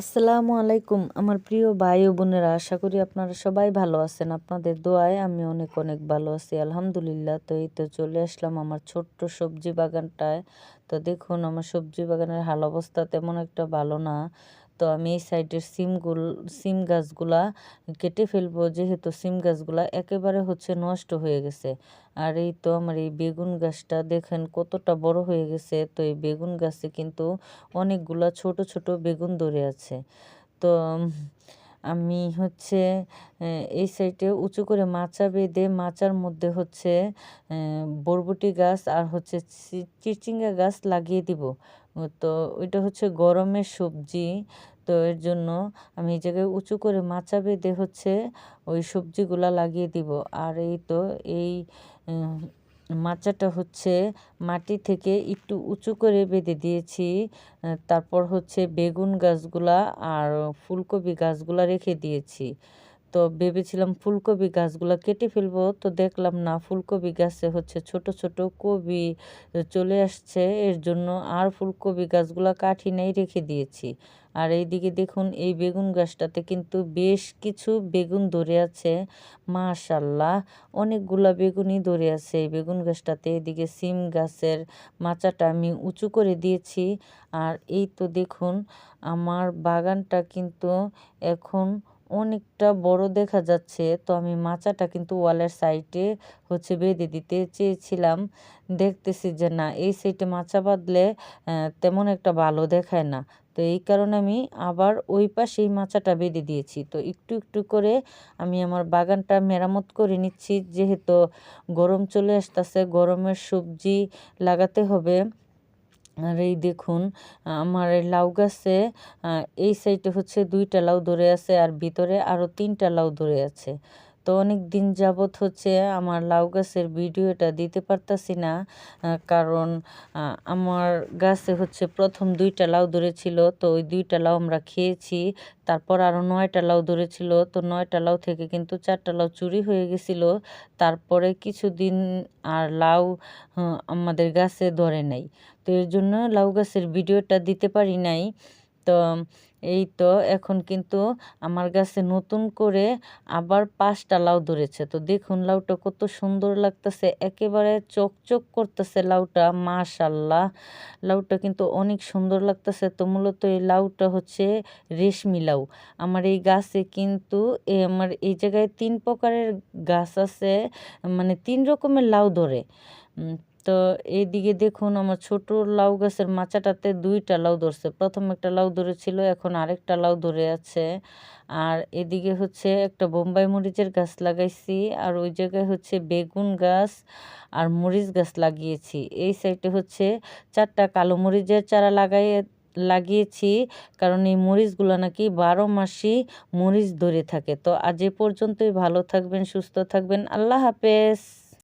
আসসালামু আলাইকুম আমার প্রিয় ভাই ও বোনেরা, আশা করি আপনারা সবাই ভালো আছেন। আপনাদের দোয়ায় আমি অনেক অনেক ভালো আছি, আলহামদুলিল্লাহ। তো এই তো চলে আসলাম আমার ছোট্ট সবজি বাগানটায়। তো দেখুন, আমার সবজি বাগানের হাল অবস্থা তেমন একটা ভালো না। তো আমি এই সাইডের সিম গাছগুলা কেটে ফেলবো, যেহেতু সিম গাছগুলা একেবারে নষ্ট হয়ে গেছে। আর এই তো আমার এই বেগুন গাছটা দেখেন কতটা বড় হয়ে গেছে। তো এই বেগুন গাছে কিন্তু অনেকগুলা ছোট ছোট বেগুন ধরে আছে। তো আমি এই সাইডে উঁচু করে মাচা বেঁধে মাচার মধ্যে বরবটি গাছ আর চিচিঙ্গা গাছ লাগিয়ে দিব। তো ওইটা গরমের সবজি। তো এর জন্য আমি এই জায়গায় উঁচু করে মাচা বেঁধে ওই সবজিগুলা লাগিয়ে দিব। আর এই তো এই উম, মাচাটা মাটি থেকে একটু উঁচু করে বেঁধে দিয়েছি। তারপর বেগুন গাছগুলা আর ফুলকপি গাছগুলা রেখে দিয়েছি। তো ভেবেছিলাম ফুলকপি গাছগুলা কেটে ফেলবো, তো দেখলাম না, ফুলকপি গাছে ছোট ছোট কবি চলে আসছে। এর জন্য আর ফুলকপি গাছগুলা কাটি নাই, রেখে দিয়েছি। আর এইদিকে দেখুন, এই বেগুন গাছটাতে কিন্তু বেশ কিছু বেগুন ধরে আছে। মাশাল্লাহ, অনেকগুলা বেগুনই ধরে আছে এই বেগুন গাছটাতে। এদিকে সিম গাছের মাচাটা আমি উঁচু করে দিয়েছি। আর এই তো দেখুন, আমার বাগানটা কিন্তু এখন অনেকটা বড় দেখা যাচ্ছে। তো আমি মাচাটা কিন্তু ওয়ালের সাইডে বেঁধে দিতে চেয়েছিলাম। দেখতেছি যে না, এই সাইডে মাচা বাঁধলে তেমন একটা ভালো দেখায় না। তো এই কারণে আমি আবার ওই পাশেই মাচাটা বেঁধে দিয়েছি। তো একটু একটু করে আমি আমার বাগানটা মেরামত করে নিচ্ছি, যেহেতু গরম চলে আসতেছে, গরমের সবজি লাগাতে হবে। আর এই দেখুন, আমার এই লাউ গাছে এই সাইডে 2টা লাউ ধরে আছে, আর ভিতরে আরও 3টা লাউ ধরে আছে। তো অনেক দিন যাবৎ আমার লাউ গাছের ভিডিওটা দিতে পারতাছি না, কারণ আমার গাছে প্রথম 2টা লাউ ধরেছিল। তো ওই 2টা লাউ আমরা খেয়েছি। তারপর আরও 9টা লাউ ধরেছিল। তো 9টা লাউ থেকে কিন্তু 4টা লাউ চুরি হয়ে গেছিল। তারপরে কিছুদিন আর লাউ আমাদের গাছে ধরে নাই। তো এর জন্য লাউ গাছের ভিডিওটা দিতে পারি নাই। তো এই তো এখন কিন্তু আমার গাছে নতুন করে আবার 5টা লাউ ধরেছে। তো দেখুন, লাউটা কত সুন্দর লাগতেছে, একেবারে চকচক করতেছে লাউটা। মাশাল্লাহ, লাউটা কিন্তু অনেক সুন্দর লাগতেছে। তো মূলত এই লাউটা রেশমি লাউ। আমার এই গাছে কিন্তু আমার এই জায়গায় 3 প্রকারের গাছ আছে, মানে 3 রকমের লাউ ধরে। উম, তো এইদিকে দেখুন, আমার ছোট লাউ গাছের মাচাটাতে 2টা লাউ ধরছে। প্রথম একটা লাউ ধরেছিল, এখন আরেকটা লাউ ধরে আছে। আর এদিকে একটা বোম্বাই মরিচের গাছ লাগাইছি, আর ওই জায়গায় বেগুন গাছ আর মরিচ গাছ লাগিয়েছি। এই সাইডে 4টা কালো মরিচের চারা লাগিয়েছি, কারণ এই মরিচগুলো নাকি 12 মাসই মরিচ ধরে থাকে। তো আজ এ পর্যন্তই, ভালো থাকবেন, সুস্থ থাকবেন, আল্লাহ হাফেজ।